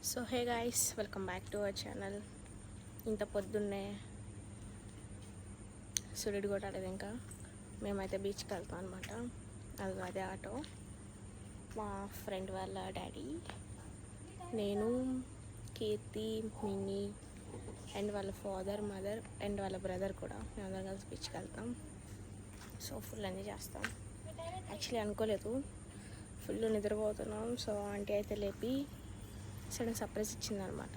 So hey guys, welcome back to our channel. ఇంత పొద్దున్నే సూర్యుడు కొట్టాలేదు ఇంకా. మేమైతే బీచ్కి వెళ్తాం అనమాట. అదే ఆటో మా ఫ్రెండ్ వాళ్ళ డాడీ, నేను, కీర్తి, మినీ అండ్ వాళ్ళ ఫాదర్, మదర్ అండ్ వాళ్ళ బ్రదర్ కూడా మేమందరం కలిసి బీచ్కి వెళ్తాం. సో ఫుల్ ఎంజాయ్ చేస్తాం. యాక్చువల్లీ అనుకోలేదు, ఫుల్ నిద్రపోతున్నాం. సో ఆంటీ అయితే లేపి సడన్ సర్ప్రైజ్ ఇచ్చిందనమాట.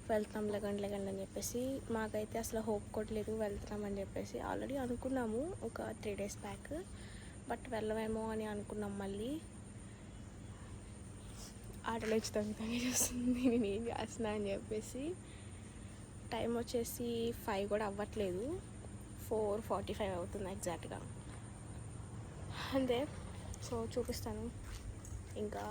వెళ్తాం లెగండి అని చెప్పేసి. మాకైతే అసలు హోప్ కొట్టలేదు వెళ్తున్నామని చెప్పేసి. ఆల్రెడీ అనుకున్నాము ఒక 3 days బ్యాక్, బట్ వెళ్ళమేమో అని అనుకున్నాం. మళ్ళీ ఆటోలో వచ్చి తగ్గుతానే చూస్తుంది నేను ఏం చేస్తున్నా అని చెప్పేసి. టైం వచ్చేసి 5 కూడా అవ్వట్లేదు, 4:45 అవుతుంది ఎగ్జాక్ట్గా అంతే. సో చూపిస్తాను ఇంకా.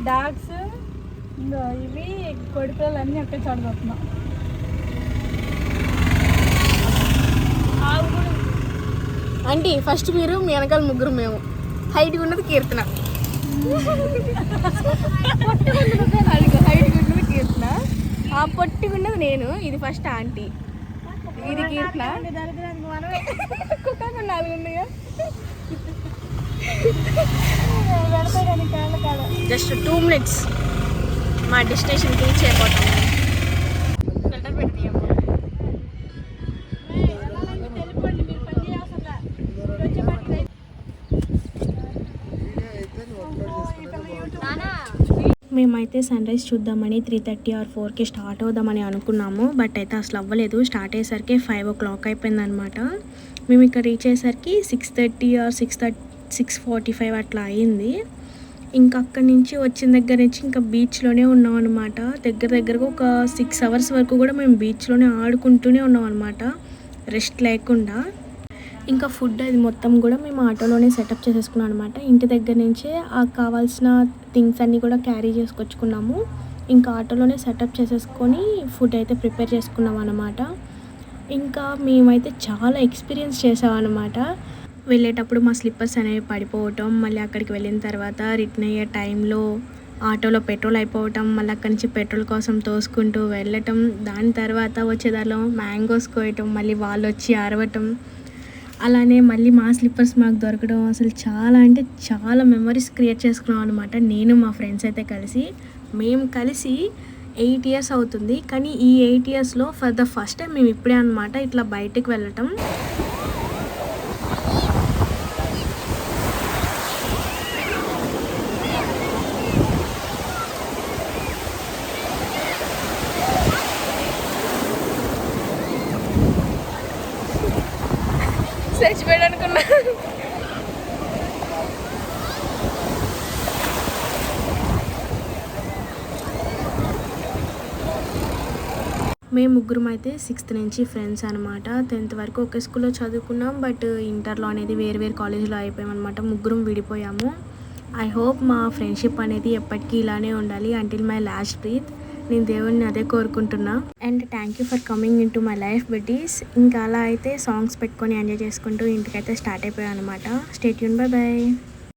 డాగ్స్ ఇవి కొడిపిల్లలన్నీ అక్కడ చదువుతున్నాం. ఆంటీ ఫస్ట్ మీరు, మీ వెనకాల ముగ్గురు మేము. హైట్గా ఉన్నది కీర్తన, హైట్గా ఉన్నది కీర్తన, ఆ పొట్టిగున్నది నేను. ఇది ఫస్ట్ ఆంటీ, ఇది కీర్తన. కుక్క 4 ఉన్నాయా? జస్ట్ 2 minutes మా డెస్టినేషన్ రీచ్ అయిపోతాం. మేమైతే సన్ రైజ్ చూద్దామని 3:30 or 4కి స్టార్ట్ అవుదామని అనుకున్నాము. బట్ అయితే అసలు అవ్వలేదు. స్టార్ట్ అయ్యేసరికి 5 o'clock అయిపోయిందనమాట. మేము ఇక్కడ రీచ్ అయ్యేసరికి 6:30 or 6:45 అట్లా అయింది. ఇంకా అక్కడి నుంచి వచ్చిన దగ్గర నుంచి ఇంకా బీచ్లోనే ఉన్నాం అనమాట. దగ్గరగా ఒక 6 hours వరకు కూడా మేము బీచ్లోనే ఆడుకుంటూనే ఉన్నాం అనమాట, రెస్ట్ లేకుండా. ఇంకా ఫుడ్ అది మొత్తం కూడా మేము ఆటోలోనే సెటప్ చేసేసుకున్నాం అనమాట. ఇంటి దగ్గర నుంచే కావాల్సిన థింగ్స్ అన్నీ కూడా క్యారీ చేసుకొచ్చుకున్నాము. ఇంకా ఆటోలోనే సెటప్ చేసేసుకొని ఫుడ్ అయితే ప్రిపేర్ చేసుకున్నాం అనమాట. ఇంకా మేమైతే చాలా ఎక్స్పీరియన్స్ చేసామన్నమాట. వెళ్ళేటప్పుడు మా స్లిప్పర్స్ అనేవి పడిపోవటం, మళ్ళీ అక్కడికి వెళ్ళిన తర్వాత రిటర్న్ అయ్యే టైంలో ఆటోలో పెట్రోల్ అయిపోవటం, మళ్ళీ అక్కడి నుంచి పెట్రోల్ కోసం తోసుకుంటూ వెళ్ళటం, దాని తర్వాత వచ్చేదారిలో మ్యాంగోస్ కోయటం, మళ్ళీ వాళ్ళు వచ్చి అరవటం, అలానే మళ్ళీ మా స్లిప్పర్స్ మాకు దొరకడం. అసలు చాలా అంటే చాలా మెమరీస్ క్రియేట్ చేసుకున్నాం అనమాట. నేను మా ఫ్రెండ్స్ అయితే కలిసి, మేము కలిసి 8 years అవుతుంది. కానీ ఈ 8 yearsలో ఫర్ ద ఫస్ట్ టైం మేము ఇప్పుడే అనమాట ఇట్లా బయటకు వెళ్ళటం. చచ్చిపోయాడు అనుకున్నా. మేము ముగ్గురం అయితే 6th నుంచి ఫ్రెండ్స్ అనమాట. 10th వరకు ఒకే స్కూల్లో చదువుకున్నాం. బట్ ఇంటర్లో అనేది వేరు కాలేజీలో అయిపోయామన్నమాట. ముగ్గురం విడిపోయాము. ఐ హోప్ మా ఫ్రెండ్షిప్ అనేది ఎప్పటికీ ఇలానే ఉండాలి అంటిల్ మై లాస్ట్ బ్రీత్. నేను దేవుడిని అదే కోరుకుంటున్నా. And thank you for coming into my life buddies. ఇంకా అలా అయితే సాంగ్స్ పెట్టుకొని ఎంజాయ్ చేసుకుంటూ ఇంటికైతే స్టార్ట్ అయిపోయాను అనమాట. Stay tune, by by.